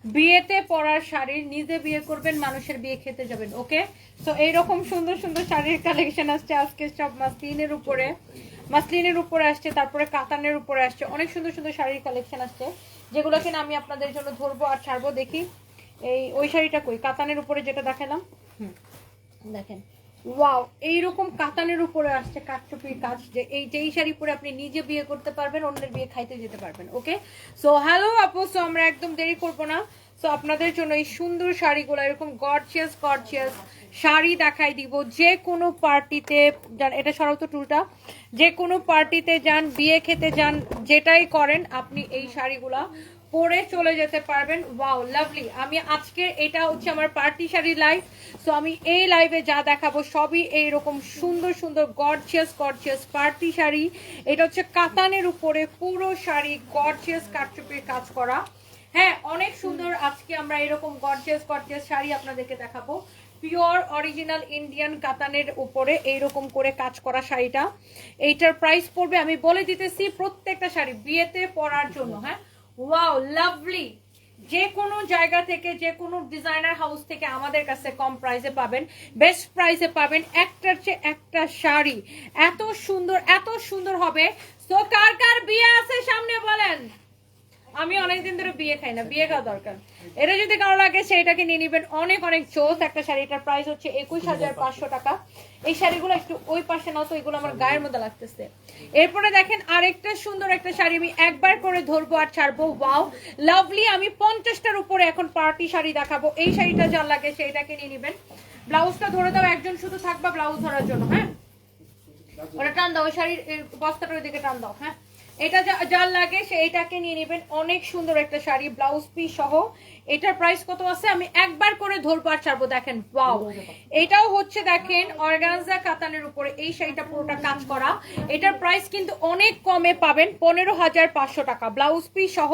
বিয়েতে পরার শাড়ি, নিজে বিয়ে করবেন, মানুষের বিয়ে খেতে যাবেন। ওকে, তো এইরকম সুন্দর সুন্দর শাড়ির কালেকশন আসছে আজকে, সব মাসলিনের উপরে, মাসলিনের উপরে আসছে, তারপরে কাতানের উপরে আসছে, অনেক সুন্দর সুন্দর শাড়ির কালেকশন আসছে, যেগুলো কিনা আমি আপনাদের জন্য ধরবো আর ছাড়বো। দেখি এই ওই শাড়িটা কই, কাতানের উপরে যেটা দেখালাম, দেখেন ওয়াও, এইরকম কাতানের উপরে আসছে কাঠচুপির কাজ, যে এই শাড়ি পরে আপনি নিজে বিয়ে করতে পারবেন, অন্যের বিয়ে খাইতে যেতে পারবেন। ওকে, সো হ্যালো আপু, সো আমরা একদম দেরি করবো না, সো আপনাদের জন্য এই সুন্দর শাড়িগুলো, এরকম গর্জিয়াস গর্জিয়াস শাড়ি দেখাই দিব। যে কোনো পার্টিতে যান, এটা সরাও তো টুলটা, যে কোনো পার্টিতে যান, বিয়ে খেতে যান, যেটাই করেন আপনি এই শাড়িগুলা পরে চলে যেতে পারবেন। Wow lovely. আমি আজকে এটা হচ্ছে আমার পার্টি শাড়ি লাইভ, সো আমি এই লাইভে যা দেখাবো সবই এইরকম সুন্দর সুন্দর গর্জিয়াস গর্জিয়াস পার্টি শাড়ি। এটা হচ্ছে কাতানের উপরে পুরো শাড়ি গর্জিয়াস কাটচুপির কাজ করা। হ্যাঁ, অনেক সুন্দর। আজকে আমরা এরকম গর্জিয়াস গর্জিয়াস শাড়ি আপনাদেরকে দেখাবো, পিওর অরিজিনাল ইন্ডিয়ান কাতানের উপরে এইরকম করে কাজ করা শাড়িটা। এইটার প্রাইস পড়বে, আমি বলে দিতেছি, প্রত্যেকটা শাড়ি বিয়েতে পরার জন্য। হ্যাঁ, ওয়াও লাভলি। যে কোনো জায়গা থেকে, যে কোনো ডিজাইনার হাউস থেকে আমাদের কাছে কম প্রাইসে পাবেন, বেস্ট প্রাইসে পাবেন। একটার চেয়ে একটা শাড়ি এত সুন্দর হবে। তো কার কার বিয়ে আছে সামনে বলেন? আমি অনেকদিন ধরে বিয়ে খাই না, বিয়ে খাওয়া দরকার। এটা যদি কারো লাগে সেটাকে নিয়ে নিবেন, অনেক অনেক চোস একটা শাড়ি। এটার প্রাইস হচ্ছে 21,500 টাকা। এই শাড়িগুলো একটু ওই পাশে নাও তো, এগুলো আমার গায়ের মধ্যে লাগতেছে। এরপরে দেখেন আরেকটা সুন্দর একটা শাড়ি, আমি একবার করে ধরবো আর ছাড়বো। Wow lovely. আমি 50টার উপরে এখন পার্টি শাড়ি দেখাবো। এই শাড়িটা যার লাগে সেইটাকে নিয়ে নিবেন। ব্লাউজটা ধরে দাও, একজন শুধু থাকবা ব্লাউজ ধরার জন্য। হ্যাঁ, ওটা টান দাও, ওই শাড়ির বস্তাটার ওইদিকে টান দাও। হ্যাঁ, এটা যার লাগে সে এটাকে নিয়ে নেবেন। অনেক সুন্দর একটা শাড়ি, ব্লাউজ পিস সহ। এটার প্রাইস কত আছে আমি একবার করে ধরবো আর ছাড়বো। দেখেন ওয়াও, এটাও হচ্ছে দেখেন অর্গানজা কাতানের উপরে এই শাড়িটা পুরোটা কাজ করা। এটার প্রাইস কিন্তু অনেক কমে পাবেন, 15,500 টাকা, ব্লাউজ পিস সহ।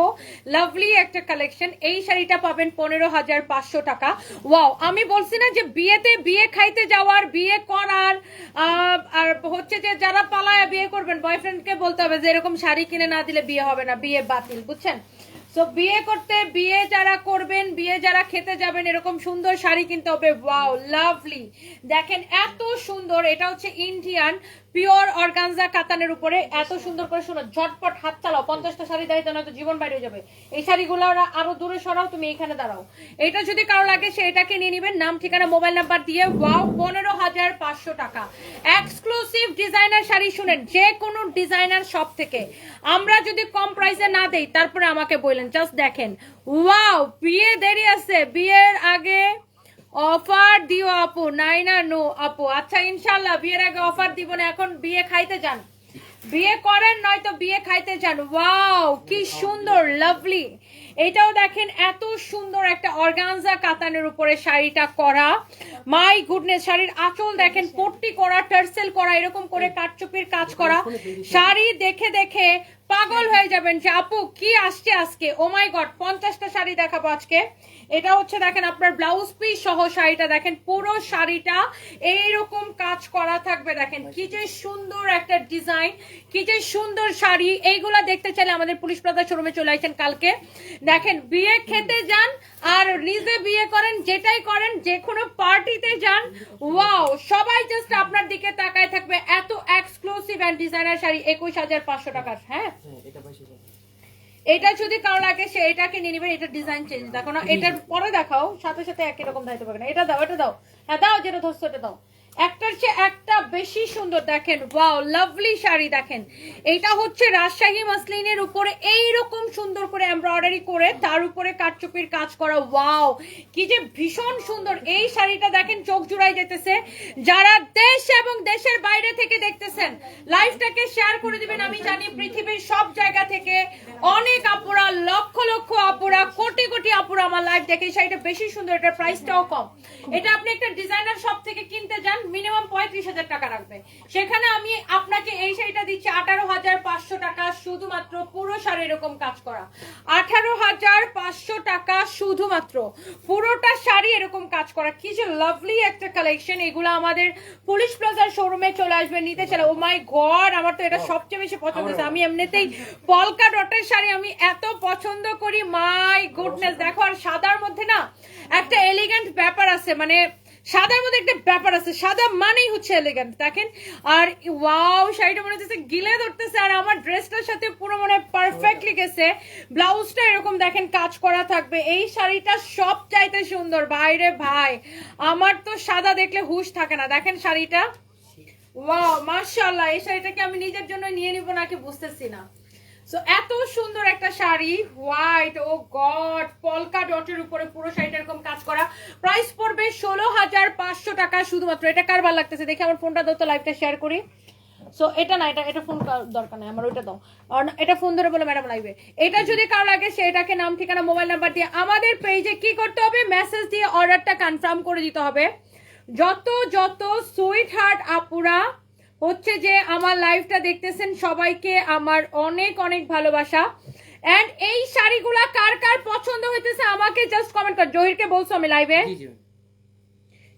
লাভলি একটা কালেকশন। এই শাড়িটা পাবেন 15,500 টাকা। ওয়াও, আমি বলছি না যে বিয়েতে বিয়ে খাইতে যাওয়ার, বিয়ে করার, আর হচ্ছে যে যারা পালায়া বিয়ে করবেন, বয়ফ্রেন্ডকে বলতে হবে যে এরকম শাড়ি কিনে না দিলে বিয়ে হবে না, বিয়ে বাতিল, বুঝছেন? সো বিয়ে করতে, বিয়ে যারা করবেন, বিয়ে যারা খেতে যাবেন, এরকম সুন্দর শাড়ি কিনতে হবে। Wow lovely. দেখেন এত সুন্দর, এটা হচ্ছে ইন্ডিয়ান পিওর অর্গানজা কাতানের উপরে। এত সুন্দর করে শোনো, ঝটপট হাত চালাও, 50টা শাড়ি দাঁড়িয়ে নয়তো জীবন বাইরে যাবে। এই শাড়িগুলো আরো দূরে সরাও, তুমি এখানে দাঁড়াও। এটা যদি কারো লাগে সে এটাকে নিয়ে নিবেন, নাম ঠিকানা মোবাইল নাম্বার দিয়ে। ওয়াও, 15,500 টাকা। Exclusive designer sari. শুনেন, যে কোনো ডিজাইনার শপ থেকে আমরা যদি কম প্রাইসে না দেই, তারপরে আমাকে বললেন। জাস্ট দেখেন, ওয়াও, বিয়ে দেরি আছে, বিয়ের আগে অফার দিও আপু। নাই না, নো আপু। আচ্ছা ইনশাল্লাহ বিয়ের আগে অফার দিব না, এখন বিয়ে খাইতে যান, বিয়ে করেন নয়তো বিয়ে খাইতে যান। ওয়াও কি সুন্দর, লাভলি। এটাও দেখেন এত সুন্দর একটা অর্গানজা কাতানের উপরে শাড়িটা করা। মাই গুডনেস, শাড়ির আঁচল দেখেন, পট্টি করা, টার্সেল করা, এরকম করে কাটচুপির কাজ করা। শাড়ি দেখে দেখে পাগল হয়ে যাবেন যে আপু কি আসছে আজকে। ও মাই গড, 50টা শাড়ি দেখাবো আজকে। এটা হচ্ছে দেখেন আপনার ব্লাউজ পিস সহ শাড়িটা। দেখেন পুরো শাড়িটা এইরকম কাজ করা থাকবে। দেখেন কি যে সুন্দর একটা ডিজাইন, কি যে সুন্দর শাড়ি। এইগুলা দেখতে চাইলে আমাদের পুলিশ প্লাজা শোরুমে চলে আসেন কালকে। দেখেন বিয়ে খেতে যান আর নিজে বিয়ে করেন, যেটাই করেন, যে কোনো পার্টিতে যান, ওয়াও সবাই জাস্ট আপনার দিকে তাকায় থাকবে। এত এক্সক্লুসিভ এন্ড ডিজাইনার শাড়ি 21,500 টাকার। হ্যাঁ, এটা যদি কারো লাগে সে এটাকে নিয়ে নেবেন। এটা ডিজাইন চেঞ্জ দেখো না, এটার পরে দেখাও, সাথে সাথে একই রকম দাইতে পারবে না। এটা দাও, এটা দাও, হ্যাঁ দাও, যেটা ধরছো এটা দাও। একটার চেয়ে একটা বেশি সুন্দর। দেখেন ওয়াও লাভলি শাড়ি। দেখেন এটা হচ্ছে রাজশাহী মাসলিনের উপরে এইরকম সুন্দর করে এমব্রয়ডারি করে, তার উপরে কাটচুপির কাজ করা। ওয়াও কি যে ভীষণ সুন্দর এই শাড়িটা। দেখেন চোখ জুড়াই যেতেছে। যারা দেশ এবং দেশের বাইরে থেকে দেখতেছেন, লাইভটাকে শেয়ার করে দিবেন। আমি জানি পৃথিবীর সব জায়গা থেকে অনেক আপুরা, লক্ষ লক্ষ আপুরা, কোটি কোটি আপুরা আমার লাইভ দেখে। এই শাড়িটা বেশি সুন্দর, এটার প্রাইসটাও কম। এটা আপনি একটা ডিজাইনার শপ থেকে কিনতে যান, মিনিমাম 35,000 টাকা রাখবে। সেখানে আমি আপনাকে এই শাড়িটা দিচ্ছি 18,500 টাকা শুধুমাত্র। পুরো শাড়ি এরকম কাজ করা, 18,500 টাকা শুধুমাত্র। পুরোটা শাড়ি এরকম কাজ করা। কি যে লাভলি একটা কালেকশন। এগুলো আমাদের পুলিশ প্লাজার শোরুমে চলে আসবে নিতে চাইলে। ও মাই গড, আমার তো এটা সবচেয়ে বেশি পছন্দ হয়েছে। আমি এমনিতেই পলকা ডটের শাড়ি আমি এত পছন্দ করি। মাই গুডনেস, দেখো। আর সাদার মধ্যে না একটা এলিগেন্ট ব্যাপার আছে, মানে সাদার মধ্যে একটা ব্যাপার আছে, সাদা মানেই হচ্ছে এলিগেন্ট দেখেন। আর ওয়াও শাড়িটা মনে হচ্ছে গিলে ধরতেছে, আর আমার ড্রেসটার সাথে পুরো মনে পারফেক্টলি গেছে। ব্লাউজটা এরকম দেখেন কাজ করা থাকবে। এই শাড়িটা সব চাইতে সুন্দর বাইরে ভাই, আমার তো সাদা দেখলে হুশ থাকে না। দেখেন শাড়িটা, ওয়াও মাশাআল্লাহ। এই শাড়িটাকে আমি নিজের জন্য নিয়ে নিব নাকি বুঝতেছি না। সো এত সুন্দর একটা শাড়ি, হোয়াইট, ও গড, পলকা ডটের উপরে পুরো শাড়িটা এরকম কাজ করা। প্রাইস পড়বে 16,500 টাকা শুধুমাত্র। এটা কার ভালো লাগতেছে দেখে আমার ফোনটা দাও তো, লাইভটা শেয়ার করি। সো এটা না, এটা ফোন দরকার নাই আমার, ওইটা দাও। আর এটা ফোন ধরে বলে ম্যাডাম লাইভে। এটা যদি কার লাগে সেটাকে নাম ঠিকানা মোবাইল নাম্বার দিয়ে আমাদের পেজে কি করতে হবে, মেসেজ দিয়ে অর্ডারটা কনফার্ম করে দিতে হবে। যত যত সুইট হার্ট আপুরা হচ্ছে যে আমার লাইভটা দেখতেছেন সবাইকে আমার অনেক অনেক ভালোবাসা। এন্ড এই শাড়িগুলা কার কার পছন্দ হইতেছে আমাকে জাস্ট কমেন্ট কর। জহিরকে বলছো আমি লাইভে,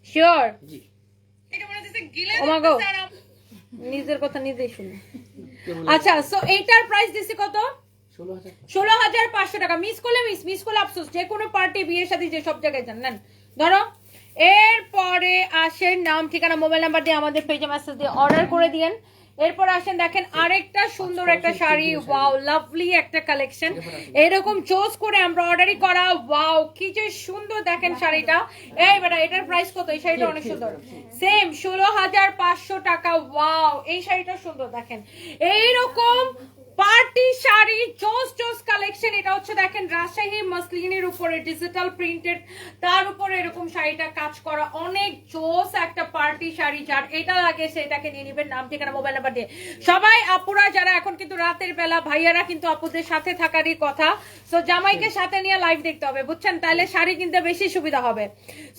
শিওর? নিজের কথা নিজেই শুনি। আচ্ছা, সো এইটার প্রাইস দিছি কত? 16,500 টাকা। মিস করলে আফসোস। যে কোনো পার্টি, বিয়ের সাথে যে সব জায়গায় যান, নেন ধরো। এরপরে আসেন নাম ঠিকানা মোবাইল নাম্বার দিয়ে আমাদের পেজে মেসেজ দিয়ে অর্ডার করে দিয়েন। এরপর আসেন দেখেন আরেকটা সুন্দর একটা শাড়ি, ওয়াও লাভলি একটা কালেকশন, এরকম চোজ করে এমব্রয়ডারি করা, ওয়াও কি যে সুন্দর দেখেন শাড়িটা। এই বেটা এটার প্রাইস কত? এই শাড়িটা অনেক সুন্দর, সেম 16,500 টাকা। ওয়াও এই শাড়িটা সুন্দর দেখেন, এইরকম পার্টি শাড়ি জোস কালেকশন। এটা হচ্ছে দেখেন রাজশাহী মসলিনের উপরে ডিজিটাল প্রিন্টেড, তার উপরে এরকম শাড়িটা কাজ করা, অনেক জোস একটা পার্টি শাড়ি। যার এটা লাগে সেটাকে নিয়ে নিবেন নাম ঠিকানা মোবাইল নাম্বার দিয়ে। সবাই আপুরা যারা এখন কিন্তু রাতের বেলা, ভাইয়ারা কিন্তু আপুদের সাথে থাকারই কথা। সো জামাইকে সাথে নিয়ে লাইভ দেখতে হবে বুঝছেন, তাহলে শাড়ি কিনতে বেশি সুবিধা হবে।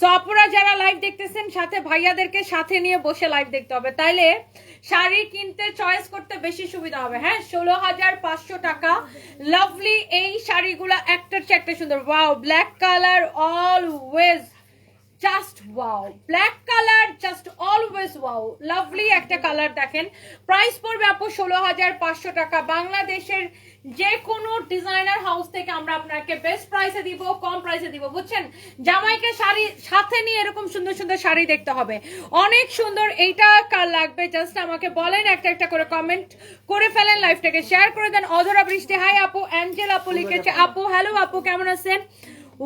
সো আপুরা যারা লাইভ দেখতেছেন সাথে ভাইয়াদেরকে সাথে নিয়ে বসে লাইভ দেখতে হবে, তাইলে শাড়ি কিনতে চয়েস করতে বেশি সুবিধা হবে। হ্যাঁ 16,500 টাকা। লাভলি এই শাড়িগুলা একটার চেয়ে একটা সুন্দর। Wow black colour always just wow, black colour just always wow, lovely একটা কালার দেখেন। প্রাইস পড়বে আপু 16,500 টাকা। বাংলাদেশের যে কোনো ডিজাইনার হাউস থেকে আমরা আপনাকে বেস্ট প্রাইসে দিব, কম প্রাইসে দিব বুঝছেন। জামাইকে শাড়ি সাথে নিয়ে এরকম সুন্দর সুন্দর শাড়ি দেখতে হবে, অনেক সুন্দর। এইটা কার লাগবে জাস্ট আমাকে বলেন, একটা একটা করে কমেন্ট করে ফেলেন, লাইভটাকে শেয়ার করে দেন। অধরা বৃষ্টি হাই আপু, অ্যাঞ্জেল আপু লিখেছে আপু হ্যালো আপু কেমন আছেন।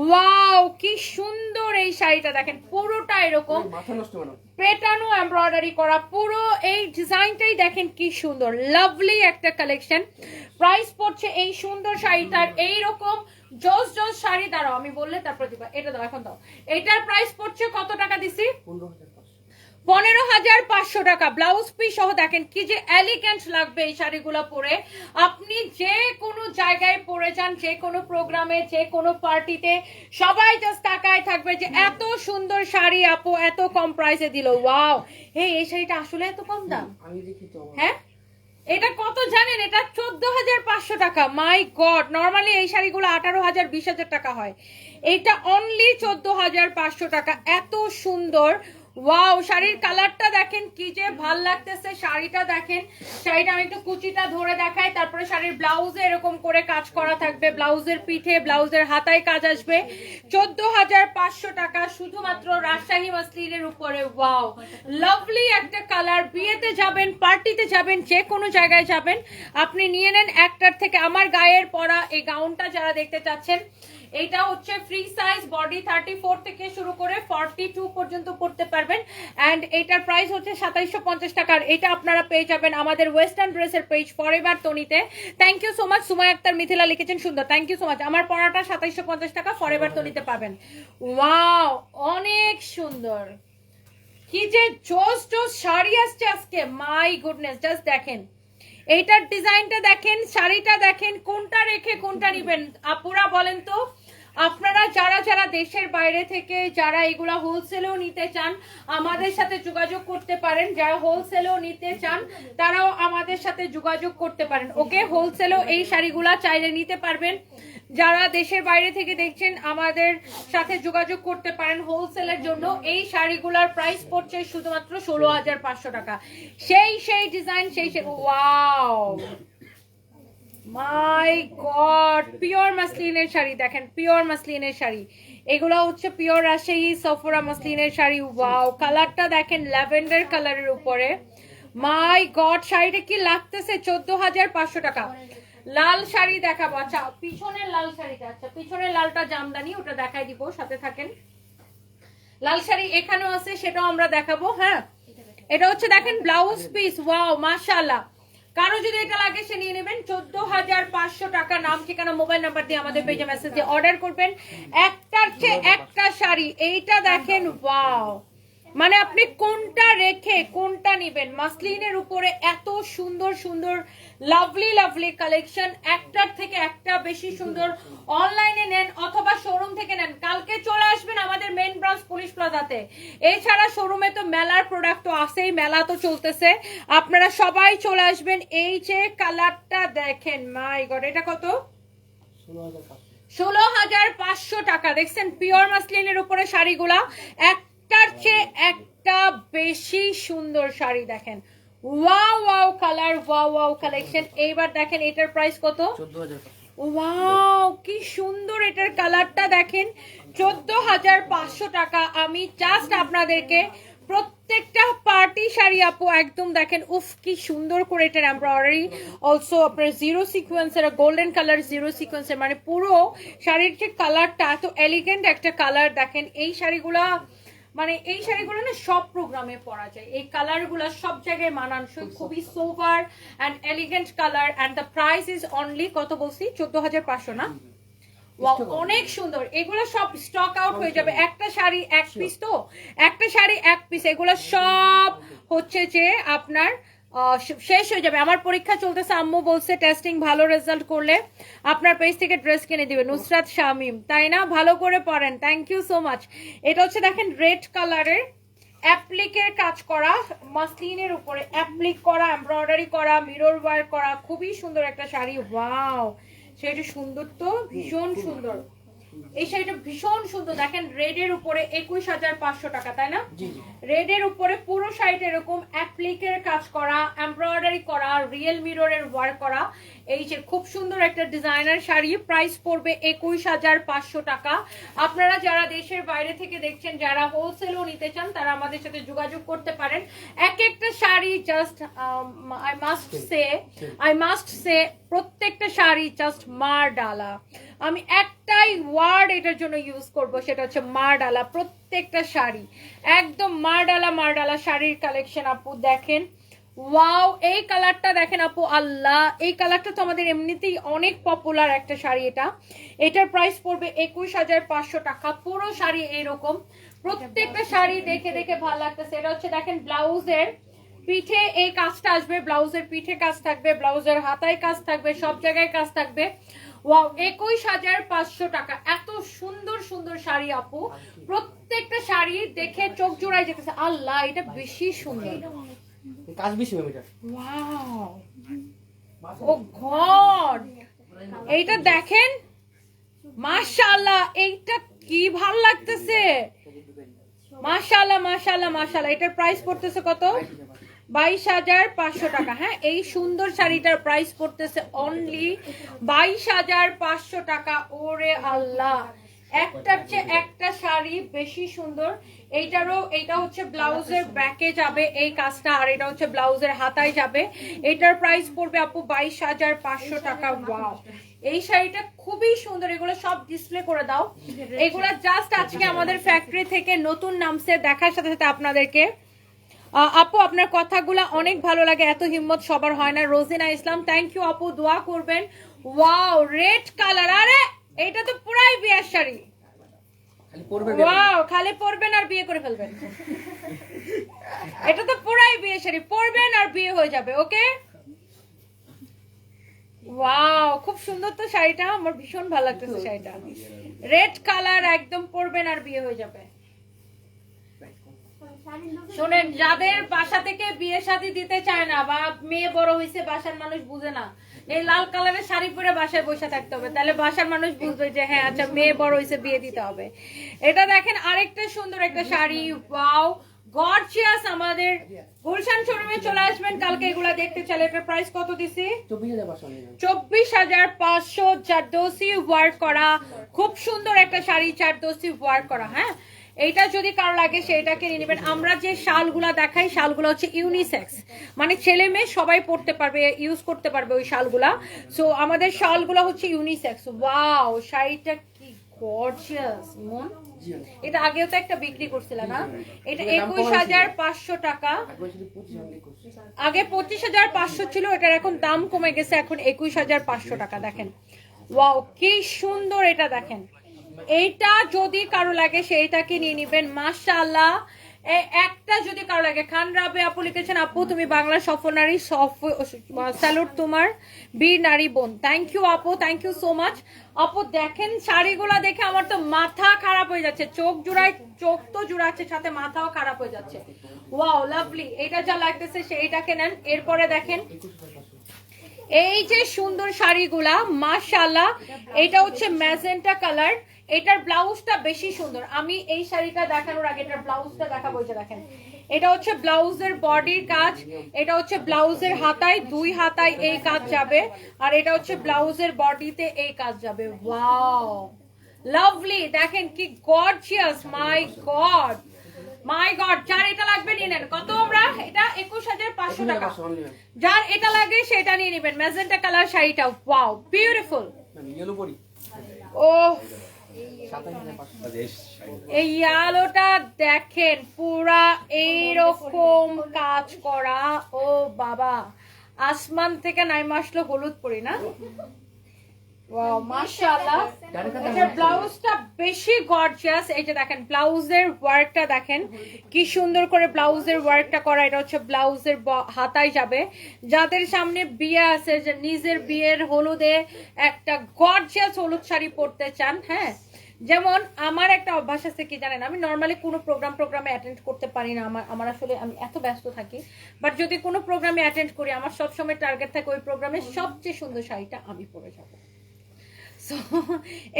ওয়াও কি সুন্দর এই শাড়িটা দেখেন, পুরোটা এরকম পেটানো এমব্রয়ডারি করা, পুরো এই ডিজাইনটাই দেখেন কি সুন্দর, লাভলি একটা কালেকশন। প্রাইস পড়ছে এই সুন্দর শাড়িটার, এইরকম জোস শাড়ি। দাঁড়াও আমি বললে তারপর দিবা, এটা দাও এখন দাও। এটার প্রাইস পড়ছে কত টাকা দিছি? 15,500 টাকা। ব্লাউজ পিস সহ দেখেন কি যে এলিগেন্ট লাগবে এই শাড়িগুলো পরে। আপনি যে কোনো জায়গায় পরে যান, যে কোনো প্রোগ্রামে, যে কোনো পার্টিতে, সবাই জাস্ট তাকায় থাকবে যে এত সুন্দর শাড়ি আপু এত কম প্রাইসে দিল। ওয়াও এই শাড়িটা আসলে এত কম দাম? হ্যাঁ এটা কত জানেন? এটা 14,500 টাকা। মাই গড, নর্মালি এই শাড়িগুলো 18,000 20,000 টাকা হয়, এটা অনলি 14,500 টাকা। এত সুন্দর, ওয়াও শাড়ির কালারটা দেখেন কি যে ভাল লাগতেছে। শাড়িটা দেখেন, শাড়িটা আমি একটু কুচিটা ধরে দেখাই, তারপরে শাড়ির ব্লাউজে এরকম করে কাজ করা থাকবে, ব্লাউজের পিঠে ব্লাউজের হাতায় কাজ আসবে। 14,500 টাকা শুধুমাত্র রাজশাহী মসলিনের উপরে। ওয়াও লাভলি একটা কালার। বিয়েতে যাবেন, পার্টিতে যাবেন, যে কোনো জায়গায় যাবেন, আপনি নিয়ে নেন একটার থেকে। আমার গায়ের পরা এই গাউনটা যারা দেখতে চাচ্ছেন, এটা হচ্ছে ফ্রি সাইজ, বডি 34 থেকে শুরু করে 42 পর্যন্ত পড়তে পারবেন। এন্ড এটার প্রাইস হচ্ছে 2750 টাকার। এটা আপনারা পেয়ে যাবেন আমাদের ওয়েস্টার্ন ড্রেসের পেজ ফরএভার তনিতে। Thank you so much. Sumai Akter Mithila লিখেছেন সুন্দর, থ্যাংক ইউ সো মাচ। আমার পড়াটা 2750 টাকা, ফরএভার তনিতে পাবেন। ওয়াও অনেক সুন্দর, কি যে জোস শাড়ি আসছে আজকে, মাই গুডনেস। জাস্ট দেখেন এইটার ডিজাইনটা দেখেন, শাড়িটা দেখেন, কোনটা রেখে কোনটা নিবেন আপুরা বলেন তো। আপনারা যারা যারা দেশের বাইরে থেকে যারা এগুলা হোলসেলেও নিতে চান আমাদের সাথে যোগাযোগ করতে পারেন। যারা হোলসেলেও নিতে চান তারাও আমাদের সাথে যোগাযোগ করতে পারেন। ওকে, হোলসেলেও এই শাড়িগুলা চাইলে নিতে পারবেন। যারা দেশের বাইরে থেকে দেখছেন আমাদের সাথে যোগাযোগ করতে পারেন হোলসেলের জন্য। এই শাড়িগুলার প্রাইস পড়ছে শুধুমাত্র 16,500 টাকা। সেই ডিজাইন, সেই ওয়াও মাই গড, পিওর মাসলিনের শাড়ি দেখেন, পিওর মাসলিনের শাড়ি, এগুলো হচ্ছে পিওর রাজশাহী সফরা মাসলিনের শাড়ি। ওয়াও, কালারটা দেখেন ল্যাভেন্ডার কালারের উপরে। মাই গড, শাড়িটা কি লাগতেছে, 14,500 টাকা। লাল শাড়ি দেখাবো। আচ্ছা পিছনের লাল শাড়িটা, আচ্ছা পিছনের লালটা জামদানি, ওটা দেখাই দিব, সাথে থাকেন। লাল শাড়ি এখানেও আছে, সেটাও আমরা দেখাবো। হ্যাঁ, এটা হচ্ছে দেখেন ব্লাউজ পিস। ওয়াও মাশাআল্লাহ, কারো যদি এটা লাগে সে নিয়ে নেবেন। 14,500 টাকা। নাম ঠিকানা মোবাইল নাম্বার দিয়ে আমাদের পেজে মেসেজ দিয়ে অর্ডার করবেন। একটার চেয়ে একটা শাড়ি। এইটা দেখেন, ওয়াও, মানে আপনি কোনটা রেখে কোনটা নিবেন। মাসলিনের উপরে এত সুন্দর সুন্দর লাভলি লাভলি কালেকশন, একটার থেকে একটা বেশি সুন্দর। অনলাইনে নেন অথবা শোরুম থেকে নেন। কালকে চলে আসবেন আমাদের মেইন ব্রাঞ্চ পুলিশ প্লাজাতে। এছাড়া শোরুমে তো মেলার প্রোডাক্ট তো আছেই, মেলা তো চলতেছে, আপনারা সবাই চলে আসবেন। এই যে কালারটা দেখেন, মাই গড, এটা কত, 16,500 টাকা। দেখছেন পিওর মাসলিনের উপরে শাড়িগুলা একটার চেয়ে একটা বেশি সুন্দর শাড়ি দেখেন। Wow wow colour, wow wow collection. এইবার দেখেন এটার প্রাইস কত, 14,000। ওয়াও কি সুন্দর, এটার কালারটা দেখেন, 14,500 টাকা। আমি জাস্ট আপনাদেরকে প্রত্যেকটা পার্টি শাড়ি আপু একদম দেখেন, উফ কি সুন্দর করে এটার এমব্রয়ডারি, অলসো আপনার জিরো সিকোয়েন্সের, গোল্ডেন কালার জিরো সিকোয়েন্সের, মানে পুরো শাড়ির যে কালারটা এত এলিগেন্ট একটা কালার দেখেন। এই শাড়িগুলা মানে এই শাড়িগুলো না সব প্রোগ্রামে পরা যায়, এই কালারগুলো সব জায়গায় মানানসই, খুবই sober and elegant colour. And the price is only কত বলছি, 14,500 না? ওয়াও অনেক সুন্দর। এগুলো সব স্টক আউট হয়ে যাবে। একটা শাড়ি এক পিস, তো একটা শাড়ি এক পিস, এগুলো সব হচ্ছে যে আপনার শেষ হয়ে যাবে। আমার পরীক্ষা চলতেছে, আম্মু বলছে টেস্টিং ভালো রেজাল্ট করলে আপনার পেজ থেকে ড্রেস কিনে দিবে। নুসরাত শামিম, তাই না? ভালো করে পড়েন, থ্যাংক ইউ সো মাচ। এটা হচ্ছে দেখেন রেড কালারের অ্যাপ্লিকের কাজ করা, মাসলিনের উপরে অ্যাপ্লিক করা, এমব্রয়ডারি করা, মিরর ওয়ার্ক করা, খুবই সুন্দর একটা শাড়ি। ওয়াও, শাড়িটা সুন্দর তো, ভীষণ সুন্দর। এই শাড়িটা ভীষণ সুন্দর দেখেন, রেড এর উপরে 21,500 টাকা, তাই না? রেড এর উপরে পুরো শাড়িটা এরকম অ্যাপ্লিকের কাজ করা, এমব্রয়ডারি করা, রিয়েল মিররের ওয়ার্ক করা। এই যে খুব সুন্দর একটা ডিজাইনার শাড়ি, প্রাইস পড়বে 21,500 টাকা। আপনারা যারা দেশের বাইরে থেকে দেখছেন, যারা হোলসেলও নিতে চান, তারা আমাদের সাথে যোগাযোগ করতে পারেন। এক একটা sari just I must say প্রত্যেকটা শাড়ি জাস্ট মার ডালা। আমি একটাই ওয়ার্ড এটার জন্য ইউজ করব, সেটা হচ্ছে মার ডালা। প্রত্যেকটা শাড়ি একদম মার ডালা শাড়ির কালেকশন আপু দেখেন। ওয়াও, এই কালারটা দেখেন আপু, আল্লাহ, এই কালারটা তো আমাদের এমনিতেই অনেক পপুলার একটা শাড়ি। এটার প্রাইস পড়বে 21,500 টাকা। পুরো শাড়ি এরকম, প্রত্যেকটা শাড়ি দেখে দেখে ভালো লাগতেছে। এটা হচ্ছে দেখেন ব্লাউজের পিঠে এই কাজটা আসবে, ব্লাউজের পিঠে কাজ থাকবে, ব্লাউজের হাতায় কাজ থাকবে, সব জায়গায় কাজ থাকবে। ওয়াও, 21,500 টাকা। এত সুন্দর সুন্দর শাড়ি আপু, প্রত্যেকটা শাড়ি দেখে চোখ জোড়ায় যেতেছে। আল্লাহ, এটা বেশি সুন্দর, কাজ বেশি হবে এটা। ওয়াও, ও গড, এইটা দেখেন মাশাআল্লাহ, এইটা কি ভালো লাগতেছে। মাশাআল্লাহ মাশাআল্লাহ মাশাআল্লাহ। এটার প্রাইস পড়তেছে কত, 22,500 টাকা। হ্যাঁ, এই সুন্দর শাড়িটার প্রাইস পড়তেছে অনলি 22,500 টাকা। ওরে আল্লাহ, একটার চেয়ে একটা শাড়ি বেশি সুন্দর। এইটা হচ্ছে ব্লাউজের ব্যাকে যাবে এই কাজটা, আর এটা হচ্ছে ব্লাউজের হাতায় যাবে। এটার প্রাইস পড়বে আপু 22,500 টাকা। ওয়াও, এই শাড়িটা খুবই সুন্দর। এগুলো সব ডিসপ্লে করে দাও। এগুলো জাস্ট আজকে আমাদের ফ্যাক্টরি থেকে নতুন নামছে, দেখার সাথে সাথে আপনাদেরকে। আপু আপনার কথাগুলো অনেক ভালো লাগে, এত হিম্মত সবার হয় না। রোজিনা ইসলাম, থ্যাংক ইউ আপু, দোয়া করবেন। ওয়াও, রেড কালার, আরে এটা তো পুরাই বিয়ের শাড়ি। ওয়াও, খালি পরবেন আর বিয়ে করে ফেলবেন। এটা তো পুরাই বিয়ে শাড়ি, পরবেন আর বিয়ে হয়ে যাবে। ওকে, ওয়াও, খুব সুন্দর তো শাড়িটা, আমার ভীষণ ভালো লাগতেছে শাড়িটা। রেড কালার, একদম পরবেন আর বিয়ে হয়ে যাবে। শোনেন, যাদের বাসা থেকে বিয়ে শাদী দিতে চায় না, বা মেয়ে বড় হয়েছে, বাসার মানুষ বুঝে না, এই লাল কালারের শাড়ি পরে বাসায় বসে থাকতে হবে, তাহলে বাসার মানুষ বুঝবে যে হ্যাঁ আচ্ছা মেয়ে বড় হয়েছে, বিয়ে দিতে হবে। এটা দেখেন আরেকটা সুন্দর একটা শাড়ি। ওয়াও, গর্জিয়াস আমাদের গুলশান শোরুমে চলে আসবেন কালকে এগুলা দেখতে চাইলে। এটার প্রাইস কত দিছি? 24,500 জারদোসি ওয়ার্ক করা, খুব সুন্দর একটা শাড়ি, জারদোসি ওয়ার্ক করা। হ্যাঁ, এইটা যদি কারো লাগে সেটাকে নিয়ে নেবেন। আমরা যে শালগুলা দেখাই শালগুলো হচ্ছে ইউনিসেক্স, মানে ছেলে মেয়ে সবাই পরতে পারবে, ইউজ করতে পারবে ওই শালগুলা। সো আমাদের শালগুলো হচ্ছে ইউনিসেক্স। ওয়াও, শাড়িটা কি গর্জিয়াস মন। এটা আগেও তো একটা বিক্রি করছিল না? এটা 21,500 টাকা। আগে 25,500 ছিল, এটার এখন দাম কমে গেছে, এখন 21,500 টাকা। দেখেন ওয়াও কি সুন্দর এটা, দেখেন। এইটা যদি কারো লাগে সেইটাকে নিয়ে নিবেন। মাশাআল্লাহ, একটা যদি কারো লাগে, খান রাবে আপু লিখেছেন, আপু তুমি বাংলা সফল নারী, স্যালুট তোমার, বীর নারী বোন। থ্যাংক ইউ আপু, থ্যাংক ইউ সো মাচ আপু। দেখেন শাড়িগুলা দেখে আমার তো মাথা খারাপ হয়ে যাচ্ছে, চোখ তো জুড়াচ্ছে, সাথে মাথাও খারাপ হয়ে যাচ্ছে। ওয়াও লাভলি, এটা যা লাগতেছে সেইটাকে নেন। এরপরে দেখেন এই যে সুন্দর শাড়িগুলা, মাশাআল্লাহ। এটা হচ্ছে ম্যাজেন্টা কালার, এটার ব্লাউজটা বেশি সুন্দর। আমি এই শাড়িটা দেখানোর আগে এটার ব্লাউজটা দেখাবো। যে দেখেন, এটা হচ্ছে ব্লাউজের বডির কাজ, এটা হচ্ছে ব্লাউজের হাতায়, দুই হাতায় এই কাজ যাবে, আর এটা হচ্ছে ব্লাউজের বডিতে এই কাজ যাবে। ওয়াও লাভলি, দেখেন কি গর্জিয়াস, মাই গড মাই গড। যার এটা লাগবে নিয়ে নেন। কত আমরা? এটা 21,500 টাকা। যার এটা লাগে সেটা নিয়ে নেবেন। ম্যাজেন্টা কালার শাড়িটা, ওয়াও বিউটিফুল। ও এই আলোটা দেখেন, পুরা এইরকম কাজ করা। ও বাবা, আসমান থেকে নাইমা আসলো হলুদ পরি না? ওয়াও মাশাআল্লাহ, এটার ব্লাউজটা বেশি গর্জিয়াস। এই যে দেখেন ব্লাউজের ওয়ার্কটা দেখেন কি সুন্দর করে ব্লাউজের ওয়ার্কটা করা। এটা হচ্ছে ব্লাউজের হাতায় যাবে। যাদের সামনে বিয়ে আছে, যে নিজের বিয়ের হলুদে একটা গর্জিয়াস হলুদ শাড়ি পরতে চান, হ্যাঁ, যেমন আমার একটা অভ্যাস আছে কি জানেন, আমি নর্মালি কোনো প্রোগ্রামে অ্যাটেন্ড করতে পারি না। আমার আসলে আমি এত ব্যস্ত থাকি, বাট যদি কোনো প্রোগ্রামে অ্যাটেন্ড করি আমার সবসময় টার্গেট থাকে ওই প্রোগ্রামের সবচেয়ে সুন্দর শাড়িটা আমি পরে যাবো। সো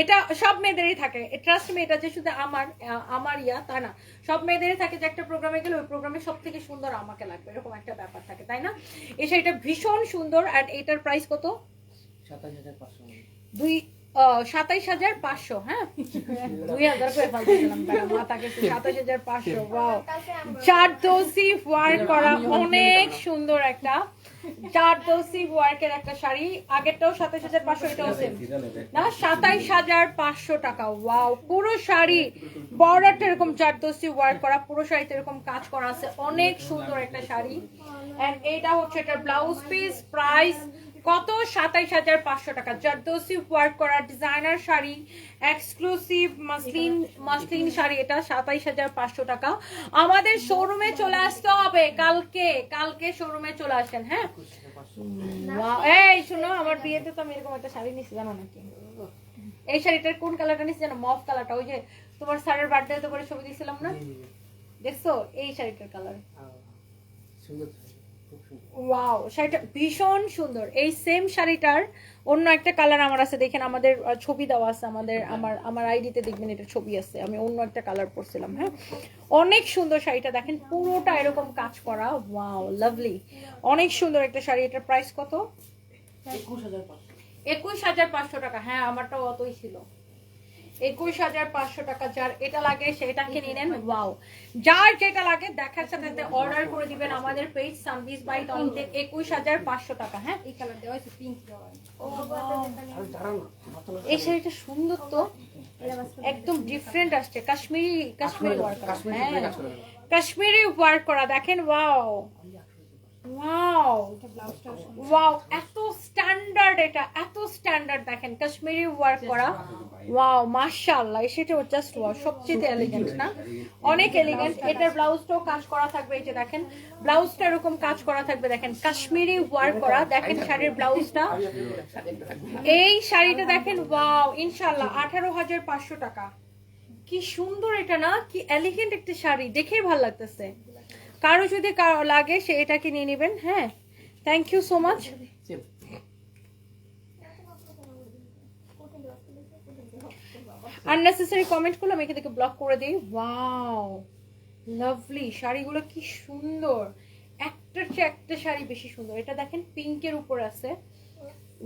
এটা সব মেয়েদেরই থাকে, ট্রাস্ট মি। এটা যে শুধু আমার তা না, সব মেয়েদেরই থাকে যে একটা প্রোগ্রামে গেলে ওই প্রোগ্রামে সব থেকে সুন্দর আমাকে লাগবে, এরকম একটা ব্যাপার থাকে, তাই না? এই শাড়িটা ভীষণ সুন্দর। আর এটার প্রাইস কত? 27,500। হ্যাঁ, 2,000 করে ফালতু দিলাম, মাথাকে 27,500। ওয়াও, জারদোসি ওয়ার্ক করা, অনেক সুন্দর একটা জারদোসি ওয়ার্কের একটা শাড়ি। আগেরটাও 27,500, এটাও সেম না, 27,500 টাকা। ওয়াও, পুরো শাড়ি বর্ডারটা এরকম জারদোসি ওয়ার্ক করা, পুরো শাড়িতে এরকম কাজ করা আছে, অনেক সুন্দর একটা শাড়ি। এন্ড এটা হচ্ছে এটার ব্লাউজ পিস। প্রাইস কত? 27,500 টাকা। জারদোসি ওয়ার্ক করা designer sari, exclusive muslin sari, এটা 27,500 টাকা। আমাদের শোরুমে চলে আসতে হবে কালকে শোরুমে চলে আসেন। হ্যাঁ, এই শুনো, আমার বিয়েতে তো আমি এরকম একটা শাড়ি নিচ্ছি, জানো নাকি? এই শাড়িটার কোন কালারটা নিচ্ছি জানো? মফ কালারটা। ওই যে তোমার স্যারের বার্থডে তো করে ছবি দিয়েছিলাম না, দেখছো? এই শাড়িটার কালার। ওয়াও, শাড়িটা ভীষণ সুন্দর। এই সেম শাড়িটার অন্য একটা কালার আমার আছে, দেখেন আমাদের ছবি দেওয়া আছে, আমার আইডিতে দেখবেন এটা ছবি আছে। আমি অন্য একটা কালার পরছিলাম। হ্যাঁ, অনেক সুন্দর শাড়িটা, দেখেন পুরোটা এরকম কাজ করা। ওয়াও লাভলি, অনেক সুন্দর একটা শাড়ি। এটার প্রাইস কত? 21,500 টাকা। হ্যাঁ, আমারটাও অতই ছিল, 21,500 টাকা। যার এটা লাগে সেটাকে নিয়ে নেন। ওয়াও, যার যেটা লাগে দেখার সাথে সাথে অর্ডার করে দিবেন আমাদের পেজ সানভিজ বাই টনিতে। 21,500 টাকা। হ্যাঁ, এই কালার দেওয়া আছে, পিঙ্ক দেওয়া আছে। এই শাড়িটা সুন্দর তো, একদম ডিফারেন্ট আসছে, কাশ্মীরি ওয়ার্ক করা। হ্যাঁ, কাশ্মীরি ওয়ার্ক করা, দেখেন। ওয়াও ওয়াও ওয়াও, এত স্ট্যান্ডার্ড, এটা এত স্ট্যান্ডার্ড, দেখেন কাশ্মীরি ওয়ার্ক করা। ওয়াও মাশাআল্লাহ, সেটা জাস্ট ওয়াও, সবচেয়ে এলিগেন্ট না, অনেক এলিগেন্ট। এটার ব্লাউজটাও কাজ করা থাকবে। এই যে দেখেন ব্লাউজটা এরকম কাজ করা থাকবে, দেখেন কাশ্মীরি ওয়ার্ক করা। দেখেন শাড়ির ব্লাউজটা, এই শাড়িটা দেখেন। ওয়াও, ইনশাআল্লাহ 18,500 টাকা। কি সুন্দর এটা না, কি এলিগেন্ট একটা শাড়ি, দেখেই ভালো লাগতেছে। কারো যদি লাগে সে এটাকে নিয়ে নেবেন। হ্যাঁ, thank you so much. Unnecessary comment করলে আমি এখান থেকে ব্লক করে দিই। ওয়াও লাভলি শাড়িগুলো কি সুন্দর, একটার চেয়ে একটা শাড়ি বেশি সুন্দর। এটা দেখেন পিঙ্কের উপর আছে,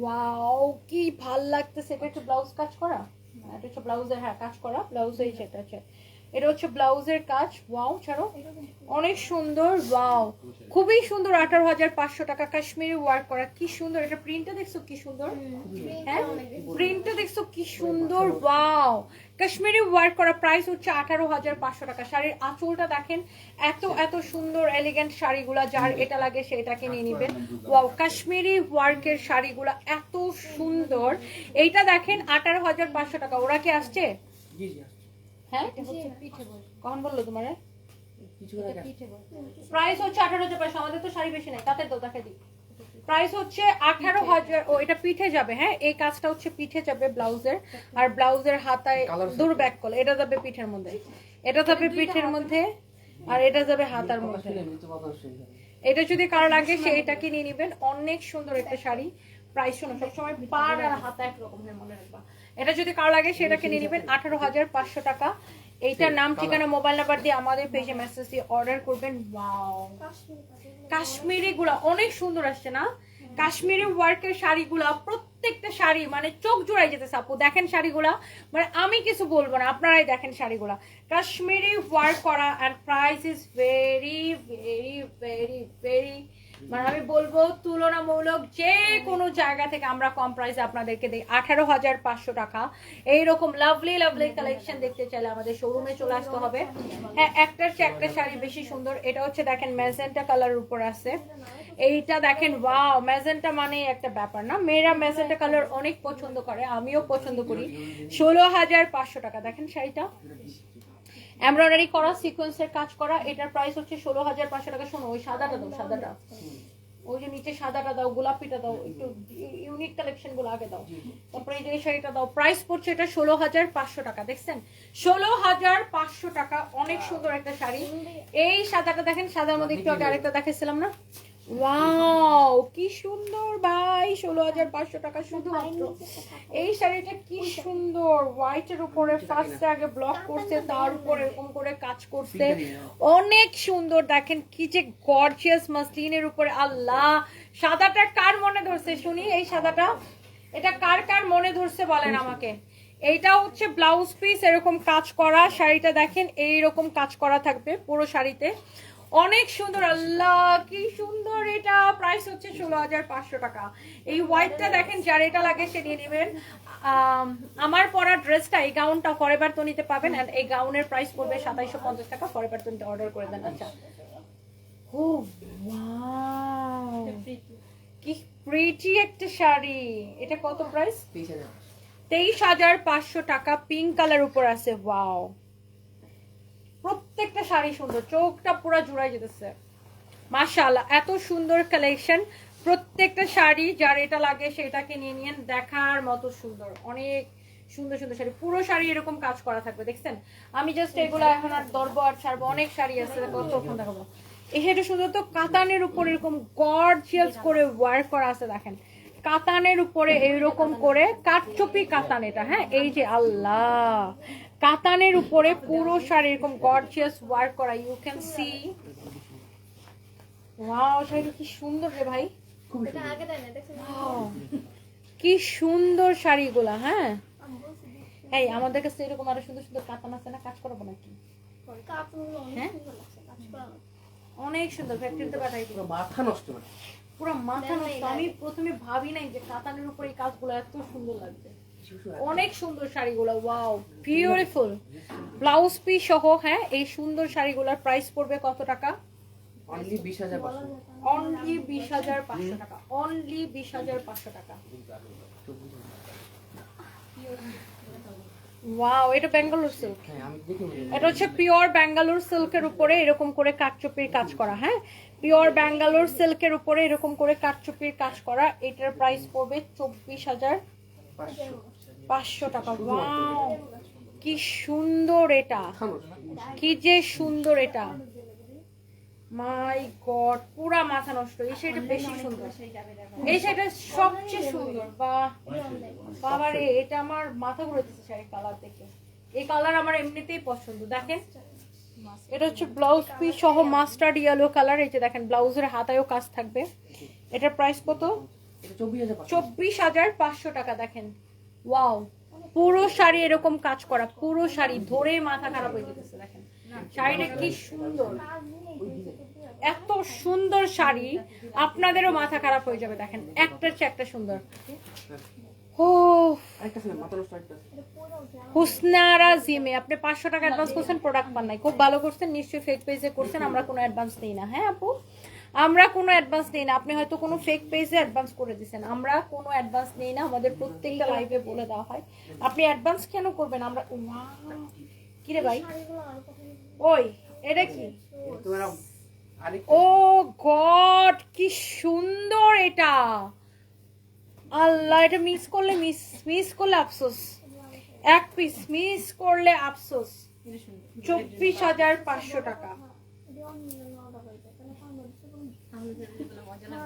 ওয়াও কি ভাল লাগতেছে। এটা হচ্ছে ব্লাউজ কাজ করা, এটা হচ্ছে ব্লাউজের, হ্যাঁ কাজ করা ব্লাউজে, সেটা হচ্ছে, এটা হচ্ছে ব্লাউজের কাজ। ওয়াও ছাড়ো, অনেক সুন্দর, ওয়াও খুবই সুন্দর। 18,500 টাকা, কাশ্মীরি ওয়ার্ক করা, কি সুন্দর। এটা প্রিন্টটা দেখছো কি সুন্দর, হ্যাঁ প্রিন্টটা দেখছো কি সুন্দর, ওয়াও কাশ্মীরি ওয়ার্ক করা। প্রাইস হচ্ছে 18,500 টাকা। শাড়ির আঁচলটা দেখেন, এত এত সুন্দর এলিগেন্ট শাড়িগুলা, যার এটা লাগে সেটাকে নিয়ে নিবেন। ওয়াও কাশ্মীরি ওয়ার্কের শাড়িগুলা এত সুন্দর। এইটা দেখেন 18,500 টাকা। ওরা কি আসছে? জি জি হ্যাঁ কখন বললো তোমারে? প্রাইস হচ্ছে 18,500। আমাদের তো শাড়ি বেশি নাই, তাতে তো দেখে দিই। প্রাইস হচ্ছে 18,000। ও এটা পিঠে যাবে, হ্যাঁ এই কাজটা হচ্ছে পিঠে যাবে ব্লাউজের, আর ব্লাউজের হাতায় দূর ব্যাক কল, এটা যাবে পিঠের মধ্যে, এটা যাবে পিঠের মধ্যে, আর এটা যাবে হাতার মধ্যে। এটা যদি কারো লাগে সে এটাকে নিয়ে নিবেন, অনেক সুন্দর একটা শাড়ি। প্রাইস শোনো সবসময় পার আর হাতা একরকম মনে রাখবা। এটা যদি কারো লাগে সেটাকে নিয়ে নিবেন 18,500 টাকা। এইটার নাম ঠিকানা মোবাইল নাম্বার দিয়ে আমাদের পেজে মেসেজ দিয়ে অর্ডার করবেন। ওয়াও কাশ্মীরি গুলা অনেক সুন্দর আসছে না, কাশ্মীরি ওয়ার্কের শাড়িগুলা প্রত্যেকটা শাড়ি মানে চোখ জোড়াই যেতেছে আপু। দেখেন শাড়িগুলা, মানে আমি কিছু বলবো না, আপনারাই দেখেন শাড়িগুলা কাশ্মীরি ওয়ার্ক করা। And price is very very very very, মানে আমি বলবো তুলনামূলক যে কোনো জায়গা থেকে আমরা কম প্রাইসে আপনাদেরকে দিই। 18,500 টাকা। এইরকম লাভলি লাভলি কালেকশন দেখতে চাইলে আমাদের শোরুমে চলে আসতে হবে। হ্যাঁ একটার চেয়ে একটা শাড়ি বেশি সুন্দর। এটা হচ্ছে দেখেন ম্যাজেন্টা কালারের উপর আছে, এইটা দেখেন ওয়াও ম্যাজেন্টা মানে একটা ব্যাপার না, মেয়েরা ম্যাজেন্টা কালার অনেক পছন্দ করে, আমিও পছন্দ করি। 16,500 টাকা। দেখেন শাড়িটা এমব্রয়ডারি করা, সিকোয়েন্সের কাজ করা, এটার প্রাইস হচ্ছে 16,500 টাকা। শোনো ওই সাদাটা দাও, সাদাটা ওই যে নিচে সাদাটা দাও, গোলাপিটা দাও, একটু ইউনিক কালেকশন গুলো আগে দাও, তারপরে এই যে এই শাড়িটা দাও। প্রাইস পড়ছে এটা 16,500 টাকা। দেখছেন 16,500 টাকা, অনেক সুন্দর একটা শাড়ি। এই সাদাটা দেখেন, সাদার মধ্যে একটু আগে আরেকটা দেখাচ্ছিলাম না, ওয়াও কি সুন্দর ভাই। 16,500 টাকা শুধুমাত্র এই শাড়িটা, কি সুন্দর হোয়াইটের উপরে ফার্স্টে আগে ব্লক করছে, তার উপরে এরকম করে কাজ করছে, অনেক সুন্দর। দেখেন কি যে গর্জিয়াস মাসলিনের উপরে, আল্লাহ সাদাটা কার মনে ধরছে শুনি, এই সাদাটা এটা কার কার মনে ধরছে বলেন আমাকে। এইটা হচ্ছে ব্লাউজ পিস এরকম কাজ করা, শাড়িটা দেখেন এইরকম কাজ করা থাকবে পুরো শাড়িতে, অনেক সুন্দর। আল্লাহ কি সুন্দর। এটা প্রাইস হচ্ছে 16,500 টাকা। এই হোয়াইটটা দেখেন, যার এটা লাগে সে নিয়ে নেবেন। আমার পরা ড্রেসটা, এই গাউনটা ফরএভার তো নিতে পাবেন, আর এই গাউনের প্রাইস পড়বে 2750 টাকা। ফরএভার তো নিতে অর্ডার করে দেন। আচ্ছা ও ওয়াও কি প্রিটি একটা শাড়ি। এটা কত প্রাইস? 23,500 টাকা। পিঙ্ক কালার উপর আছে, ওয়াও প্রত্যেকটা শাড়ি সুন্দর, চোখটা পুরো জুড়াই যেতেছে মাশাআল্লাহ। এত সুন্দর কালেকশন, প্রত্যেকটা শাড়ি যার এটা লাগে সেটাকে নিয়ে নিয়েন, দেখার মতো সুন্দর, অনেক সুন্দর সুন্দর শাড়ি। পুরো শাড়ি এরকম কাজ করা থাকবে, দেখছেন। আমি জাস্ট এগুলো এখন আর ধরবো আর ছাড়বো, অনেক শাড়ি আছে কতক্ষণ দেখাবো। এই শাড়িটা সুন্দর তো, কাতানের উপর এরকম গর্জিয়াস করে ওয়ার্ক করা আছে, দেখেন কাতানের উপরে এইরকম করে কাঠচুপি কাতান এটা, হ্যাঁ এই যে আল্লাহ কাতানের উপরে পুরো শাড়ি এরকম গর্জিয়াস ওয়ার্ক করা, ইউ ক্যান সি। ওয়াও শাড়িটা কি সুন্দর রে ভাই, কি সুন্দর শাড়িগুলা। হ্যাঁ এই আমাদের কাছে এরকম আরো সুন্দর সুন্দর কাতান আছে না, কাজ করবো নাকি? হ্যাঁ অনেক সুন্দর, ফ্যাক্টরিতে পাঠাই পুরো মাথা নষ্ট, পুরো মাথা নষ্ট। আমি প্রথমে ভাবি নাই যে কাতানের উপর এই কাজগুলো এত সুন্দর লাগবে, অনেক সুন্দর শাড়িগুলো। ওয়াও বিউটিফুল ব্লাউজ পিস সহ। হ্যাঁ এই সুন্দর শাড়িগুলোর প্রাইস পড়বে কত টাকা? অনলি 20,500। অনলি 20,500 টাকা। অনলি 20,500 টাকা। ওয়াও এটা বেঙ্গালুর সিল্ক। হ্যাঁ আমি দেখি, এটা হচ্ছে পিওর ব্যাঙ্গালোর সিল্কের উপরে এরকম করে কাঠচুপির কাজ করা। হ্যাঁ পিওর ব্যাঙ্গালোর সিল্কের উপরে এরকম করে কাঠচুপির কাজ করা। এটার প্রাইস পড়বে 24,500 টাকা। ওয়াও কি সুন্দর এটা, কি যে সুন্দর এটা, মাই গড পুরা মাথা নষ্ট। এই শাড়িটা বেশি সুন্দর, এই শাড়িটা সবচেয়ে সুন্দর। বাবা রে এটা আমার মাথা ঘুরে দিচ্ছে শাড়ির কালার দেখে। এই কালার আমার এমনিতেই পছন্দ, দেখেন এটা হচ্ছে ব্লাউজ পিস সহ মাস্টার্ড ইয়েলো কালার। এই যে দেখেন ব্লাউজের হাতায়ও কাজ থাকবে। এটার প্রাইস কত? এটা 24,500 24,500 টাকা। দেখেন ওয়াও, পুরো শাড়ি এরকম কাজ করা, পুরো শাড়ি ধরে মাথা খারাপ হয়ে যেতেছে। দেখেন শাড়িটা কি সুন্দর, এত সুন্দর শাড়ি, আপনাদেরও মাথা খারাপ হয়ে যাবে। দেখেন একটার চেয়ে একটা সুন্দর। ও আরেকটা আছে মাথা নষ্ট একটা আছে। হুসনারা জিমে আপনি 500 টাকা অ্যাডভান্স করছেন, প্রোডাক্ট পান নাই। খুব ভালো করছেন, নিশ্চয়ই ফেক পেজে করছেন। আমরা কোনো অ্যাডভান্স নেই না, হ্যাঁ আপু, আমরা কোনো অ্যাডভান্স নেই না। আপনি হয়তো কোনো ফেক পেজে অ্যাডভান্স করে দিয়েছেন, আমরা কোনো অ্যাডভান্স নেই না। আমাদের প্রত্যেকটা লাইভে বলে দেওয়া হয়। আপনি অ্যাডভান্স কেন করবেন? আমরা কি রে ভাই, ওই এটা কি? এটা তোমার আরেক ও গড, কি সুন্দর এটা। আল্লাহ, এটা মিস করলে মিস করলে আফসোস, এক পিস মিস করলে আফসোস। 24,500 টাকা। না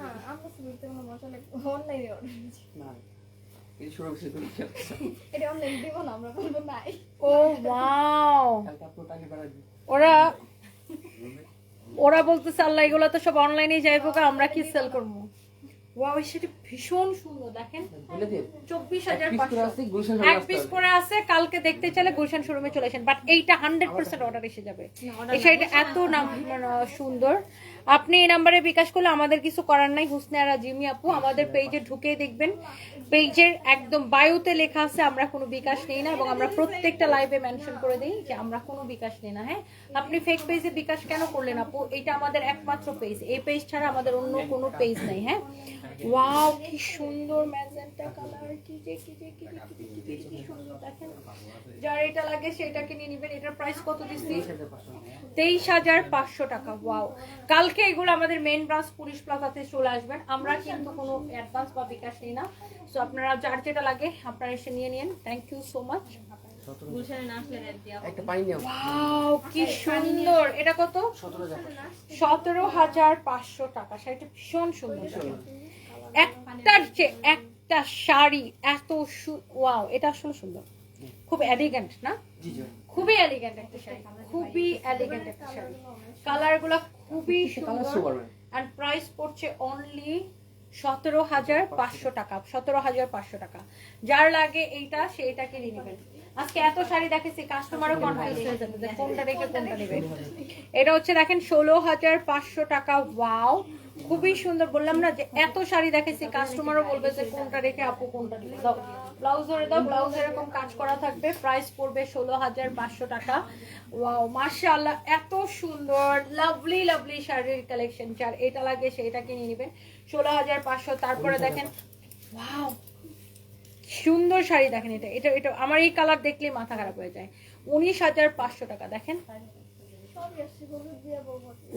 এই শুরু হচ্ছে তুমি ও ওয়াও, কালকে আপনি টাকা বাড়াবি ওরা ওরা বলতেছে আল্লাহ এগুলো তো সব অনলাইনে যাইবো, আমরা কি সেল করবো? ওয়াও, সেটা ভীষণ সুন্দর। দেখেন বলে দিন 24,500 এক পিস করে আছে। কালকে দেখতে চাইলে গুলশান শোরুমে চলে আসেন। বাট এইটা 100% অর্ডার এসে যাবে। এই শাড়িটা এত সুন্দর। আপনি এই নাম্বারে বিকাশ করলে আমাদের কিছু করার নাই। হুসনারা জিমি আপু, আমাদের পেজে ঢুকে দেখবেন, পেজের একদম বায়ুতে লেখা আছে আমরা কোনো বিকাশ নেই না, এবং আমরা প্রত্যেকটা লাইভে মেনশন করে দিই যে আমরা কোনো বিকাশ নেই না। হ্যাঁ, আপনি ফেক পেজে বিকাশ কেন করলেন আপু? এটা আমাদের একমাত্র পেজ, এই পেজ ছাড়া আমাদের অন্য কোনো পেজ নেই। হ্যাঁ, ওয়াও কি সুন্দর ম্যাজেন্টা কালার, কি যে কি সুন্দর। দেখেন যার এটা লাগে সেটাকে নিয়ে নেবেন। এটার প্রাইস কত দিচ্ছি? 23,500 টাকা। ওয়াও, কালকে এগুলো আমাদের মেইন ব্রাঞ্চ পুলিশ প্লাজাতে চলে আসবেন। আমরা কিন্তু কোনো অ্যাডভান্স বা বিকাশ নেই না। সো আপনারা যার যেটা লাগে আপনারা এসে নিয়ে নিন। Thank you so much. একটা পানি নাও ওয়াও কি সুন্দর। এটা কত? 17,500 টাকা। শাড়িটা ভীষণ সুন্দর। একটার চেয়ে একটা শাড়ি এত ওয়াও, এটা আসলে সুন্দর, খুব এলিগেন্ট না? জি জি খুবই এলিগেন্ট একটা শাড়ি, খুবই এলিগেন্ট একটা শাড়ি। কালারগুলো খুবই সুন্দর। এন্ড প্রাইস পড়ছে অনলি 17,500 টাকা। 17,500 টাকা। যার লাগে এইটা সেইটাকে নিয়ে নেবেন। আজকে এত শাড়ি দেখেছি, কাস্টমারও কনফিউজ হয়ে যাবে যে কোনটা রেখে কোনটা নেবে। এটা হচ্ছে দেখেন 16,500 টাকা। ওয়াও, খুবই সুন্দর। বললাম না যে এত শাড়ি দেখেছি, কাস্টমারও বলবে যে কোনটা রেখে আপু কোনটা নেবে। দাও ব্লাউজ ধরে দাও, ব্লাউজ এরকম কাজ করা থাকবে। প্রাইস পড়বে 16,500 টাকা। ওয়াও মাশাআল্লাহ, এত সুন্দর লাভলি লাভলি শাড়ির কালেকশন। যার এটা লাগে সেইটাকে নিয়ে নেবেন। 16,500। তারপরে দেখেন ওয়াও সুন্দর শাড়ি। দেখেন এটা এটা এটা আমার এই কালার দেখলেই মাথা খারাপ হয়ে যায়। 19,500 টাকা। দেখেন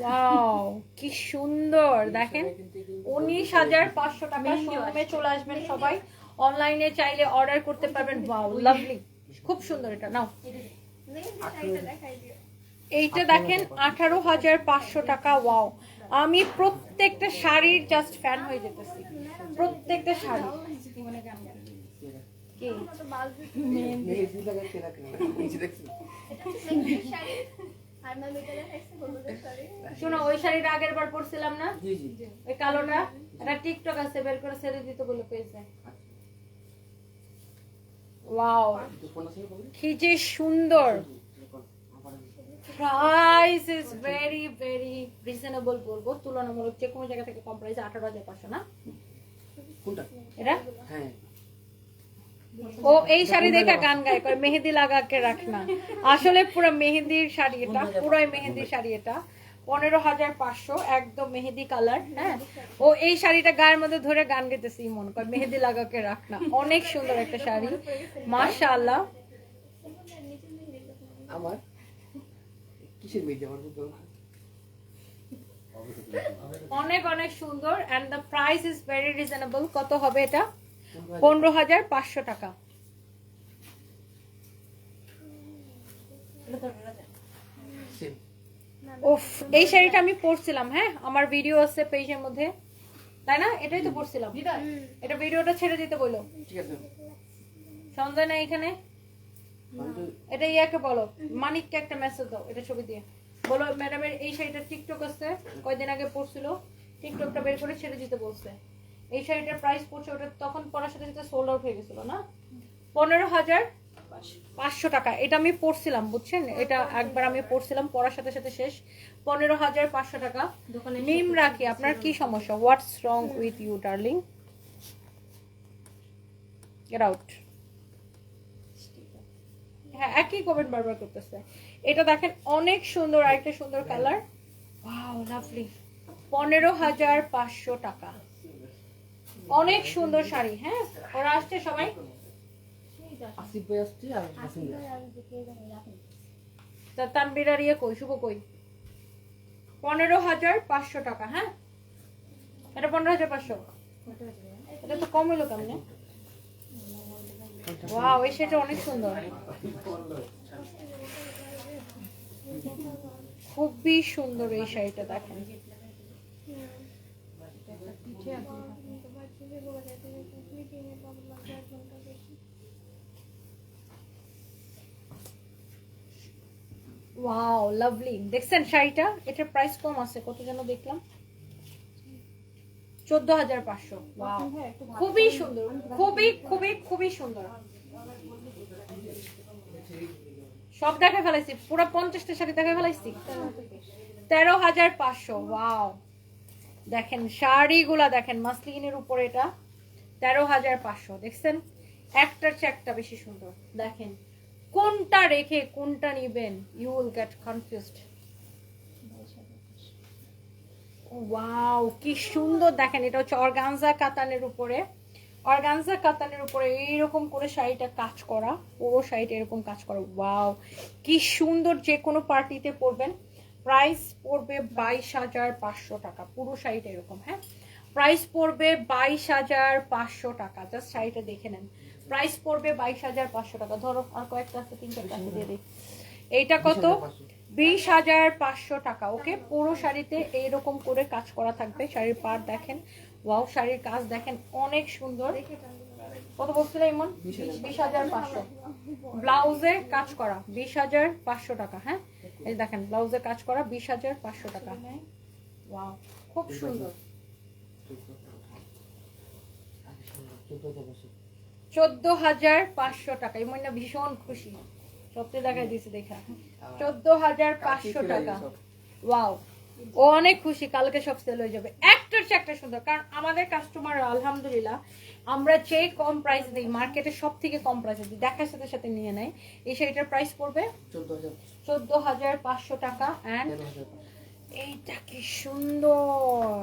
ওয়াও কি সুন্দর। দেখেন 19,500 টাকা। শোরুমে চলে আসবেন সবাই, অনলাইনে চাইলে অর্ডার করতে পারবেন। ওয়াও লাভলি, খুব সুন্দর। এটা নাও, এইটা দেখেন 18,500 টাকা। ওয়াও, আমি প্রত্যেকটা শাড়ির জাস্ট ফ্যান হয়ে যেতেছি, প্রত্যেকটা শাড়ি। কি মেহেদি লাগাতে রাখেন নিচে দেখছেন শোনো, ওই শাড়িটা আগের বার পরছিলাম না, জি জি ওই কালোটা, এটা টিকটক আছে, বের করে ছেড়ে দিতে বলে পেয়েছে। ওয়াও কি যে সুন্দর। Price is very very reasonable বলবো, তুলনামূলক যে কোনো জায়গা থেকে কম প্রাইসে। 18,500 না কোনটা? এটা? হ্যাঁ ও এই শাড়ি দেখে গান গায়, করে মেহেদি লাগাকে রাখ না। আসলে পুরো মেহেদির শাড়ি এটা, পুরাই মেহেদির শাড়ি এটা। 15,500, একদম মেহেদি কালার। হ্যাঁ, ও এই শাড়িটা গায়ের মধ্যে ধরে গান গাইতেছে, মন করে মেহেদি লাগাকে রাখ না। অনেক সুন্দর একটা শাড়ি মাশাআল্লাহ। আমার কিসের মেহেদি আমার বুঝতে অনেক অনেক সুন্দর। And the price is very reasonable. কত হবে এটা? 15,500 টাকা। উফ, এই শাড়িটা আমি পরছিলাম। হ্যাঁ, আমার ভিডিও আছে পেজের মধ্যে, তাই না? এটাই তো পরছিলাম। এটা ভিডিওটা ছেড়ে দিতে বলো। ঠিক আছে সন্ধ্যা না এখানে, এটা ইয়াকে বলো, মানিককে একটা মেসেজ দাও, এটা ছবি দিয়ে। বলো ম্যাডামের এই শাড়িটা টিকটক আছে, কয়দিন আগে পরছিল, টিকটকটা বের করে ছেড়ে দিতে বলছে। এই শাড়িটার প্রাইস পড়ছে, ওটা তখন পরার সাথে সাথে সোল্ড আউট হয়ে গেছিল না, 15,500 টাকা। এটা আমি পড়ছিলাম বুঝছেন, এটা একবার আমি পড়ছিলাম, পরার সাথে সাথে শেষ। 15,500 টাকা। মিম রাখি, আপনার কি সমস্যা? What's wrong with you darling? Get out. হ্যাঁ, একই কমেন্ট বারবার করতেছে। এটা দেখেন অনেক সুন্দর, আরেকটা সুন্দর কালার। Wow lovely. 15,500 টাকা। অনেক সুন্দর শাড়ি। হ্যাঁ, ওরা আসছে সবাই। আসিফ ভাই আসছে আর হাসিন ভাই। তানবীর আর ইয়ে কই, শুভ কই? 15,500 টাকা। হ্যাঁ, এটা 15,500। এটা তো কম হলো কেমনে? ওয়াও, এই শাড়িটা অনেক সুন্দর, খুবই সুন্দর এই শাড়িটা দেখেন। ওয়াও লাভলি, দেখছেন শাড়িটা? এটার প্রাইস কম আছে, কত যেন দেখলাম, 14,500। ওয়াও, খুবই সুন্দর, খুবই খুবই খুবই সুন্দর। সব দেখে ফেলাইছি, পুরো 50টা শাড়ি দেখে ফেলাইছি। 13,500। ওয়াও, দেখেন শাড়িগুলা দেখেন, মাসলিনের উপরে এটা 13,500। দেখছেন, একটার চেয়ে একটা বেশি সুন্দর। দেখেন কোনটা রেখে কোনটা নিবেন, you will get confused. Wow কি সুন্দর দেখেন, এটা হচ্ছে অর্গানজা কাতানের উপরে, অর্গানজা কাতানের উপরে এইরকম করে শাড়িটা কাজ করা, পুরো শাড়িটা এরকম কাজ করা। ওয়াও কি সুন্দর, যে কোনো পার্টিতে পরবেন। প্রাইস পড়বে 22,500 টাকা, পুরো শাড়িটা এরকম। হ্যাঁ, প্রাইস পড়বে 22,500 টাকা। জাস্ট শাড়িটা দেখে নেন, প্রাইস পড়বে 22,500 টাকা। ধরো আর কয়েকটা আছে, 3-4টা আছে, দিয়ে দিই। এইটা কত? 20,500 টাকা। ওকে, পুরো শাড়িতে এইরকম করে কাজ করা থাকবে। শাড়ির পাড় দেখেন, ওয়াও, শাড়ির কাজ দেখেন অনেক সুন্দর। কত বলছিল ইমন? 20,500। ব্লাউজে কাজ করা 20,500 টাকা। হ্যাঁ, এই দেখেন ব্লাউজে কাজ করা 20,500 টাকা। ওয়াও, খুব সুন্দর। 14,500 টাকা। ইমন না ভীষণ খুশি, সত্যি দেখাই দিয়েছে দেখা। 14,500 টাকা। ওয়াও, ও অনেক খুশি, কালকে সব সেল হয়ে যাবে। একটার চেয়ে একটা সুন্দর, কারণ আমাদের কাস্টমার আলহামদুলিল্লাহ, আমরা যে কম প্রাইস দিই, মার্কেটে সব থেকে কম প্রাইসে দিই, দেখার সাথে সাথে নিয়ে নেয়। এই শাড়িটার প্রাইস পড়বে 14,500 টাকা। অ্যান্ড এইটা কি সুন্দর,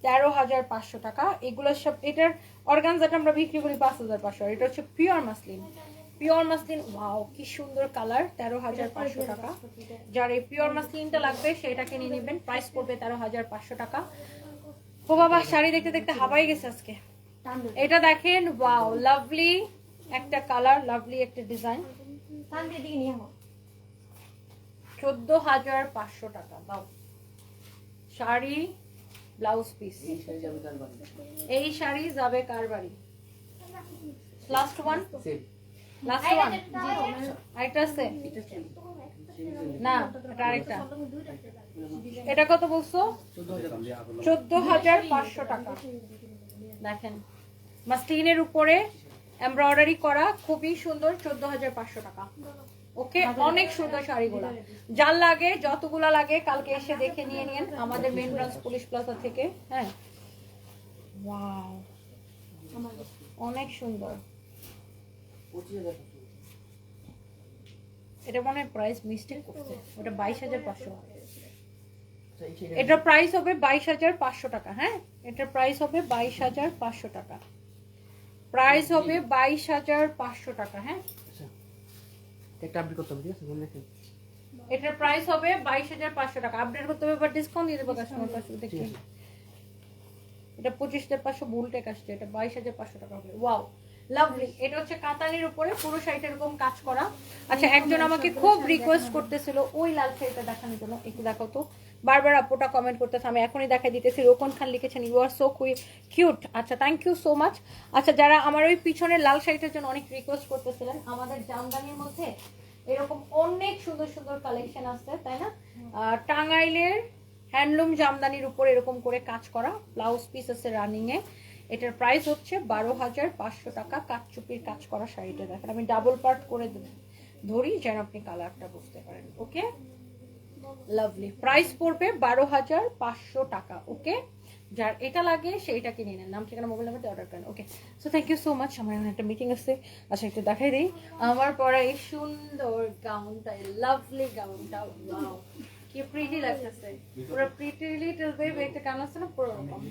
13,500 টাকা। এগুলো সব, এটার অর্গানজাটা আমরা বিক্রি করি 5,500। এটা হচ্ছে pure muslin, pure muslin. Wow কি সুন্দর কালার, 13,500 টাকা। যার এই পিওর মাসলিনটা লাগবে সেটাকে নিয়ে নেবেন। প্রাইস পড়বে 13,500 টাকা। ও বাবা, শাড়ি দেখতে দেখতে হাবাই গেছে আজকে। এটা দেখেন, ওয়াও লাভলি একটা কালার, লাভলি একটা ডিজাইন। 14,500 টাকা দাও। Sari, blouse piece. এই শাড়ি যাবে কার বাড়ি? Last one, last one. আরেকটা আছে না, এটা আরেকটা। এটা কত বলছো? 14,500 টাকা। দেখেন মাসলিনের উপরে এমব্রয়ডারি করা, খুবই সুন্দর। 14,500 টাকা। ওকে, অনেক সুন্দর শাড়িগুলো। যার লাগে, যতগুলা লাগে কালকে এসে দেখে নিয়ে নিন আমাদের মেইন ব্রাঞ্চ পুলিশ প্লাজা থেকে। হ্যাঁ, ওয়াও অনেক সুন্দর। এটা মনে হয় প্রাইস মিস্টেক করছে, ওটা 22,500। এটার প্রাইস হবে 22,500 টাকা। হ্যাঁ, এটার প্রাইস হবে 22,500 টাকা। প্রাইস হবে 22,500 টাকা। হ্যাঁ, একটা আপডেট করতে হবে, ঠিক আছে? বলে রাখেন। এটার প্রাইস হবে 22,500 টাকা। আপডেট করতে হবে, বাট ডিসকাউন্ট দিয়ে দেবো কাস্টমার কাছে দেখি। এটা 25,500 ভুল টেক আসছে, এটা 22,500 টাকা হবে। Wow lovely. এটা হচ্ছে কাতানের উপরে পুরো শাড়িটা এরকম কাজ করা। আচ্ছা, একজন আমাকে খুব রিকোয়েস্ট করতেছিল ওই লাল শাড়িটা দেখানোর জন্য, একটু দেখাও তো। বারবার আপুটা কমেন্ট করতেছে, আমি এখনই দেখাই দিতেছি। রোকন খান লিখেছেন, ইউ আর সো কিউট। আচ্ছা, থ্যাংক ইউ সো মাচ। আচ্ছা, যারা আমার ওই পিছনের লাল শাড়িটার জন্য অনেক রিকোয়েস্ট করতেছিলেন, আমাদের জামদানির মধ্যে এরকম অনেক সুন্দর সুন্দর কালেকশন আছে, তাই না? টাঙ্গাইলের হ্যান্ডলুম জামদানির উপর এরকম করে কাজ করা ব্লাউজ পিস আছে রানিং এ। এটার প্রাইস হচ্ছে 12,500 টাকা। কাঠচুপির কাজ করা শাড়িটা দেখেন, আমি ডাবল পার্ট করে ধরি যেন আপনি কালারটা বুঝতে পারেন। ওকে, লাভলি। প্রাইস পড়বে 12,500 টাকা। ওকে, যার এটা লাগে সেইটা কিনে নেন, নাম ঠিকানা মোবাইল নাম্বার দিয়ে অর্ডার করেন। Okay, so thank you so much. আমার এখন একটা মিটিং আছে, আচ্ছা একটু দেখাই দিই আমার পরা এই সুন্দর গাউনটা, লাভলি গাউনটা। ওয়াও, কি প্রিটি লাগতেছে, পুরো প্রিটি লিটল বেবি। এটা কেমন আছে না, পুরো রকম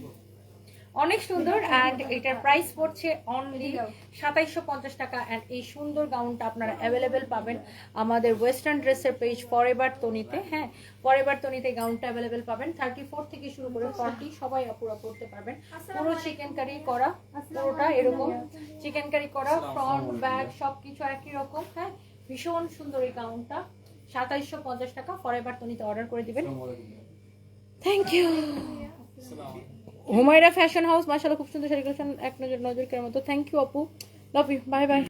অনেক সুন্দর। অ্যান্ড এটার প্রাইস পড়ছে অনলি 2750 টাকা। অ্যান্ড এই সুন্দর গাউনটা আপনারা অ্যাভেলেবেল পাবেন আমাদের ওয়েস্টার্ন ড্রেসের পেজ ফরএভার তনিতে। হ্যাঁ, ফরএভার তনিতে গাউনটা অ্যাভেলেবেল পাবেন। 34 থেকে শুরু করে 40 সবাই আপুরা পড়তে পারবেন। পুরো চিকেন কারি করা, পুরোটা এরকম চিকেন কারি করা, ফ্রন্ট ব্যাক সবকিছু একই রকম। হ্যাঁ, ভীষণ সুন্দর এই গাউনটা। 2750 টাকা ফরএভার তনিতে অর্ডার করে দিবেন। Thank you. Humayra fashion house, মাশাআল্লাহ খুব সুন্দর শাড়ি কালেকশন, এক নজর নজর কেনার মতো। থ্যাংক ইউ আপু, লাভ ইউ, বাই বাই।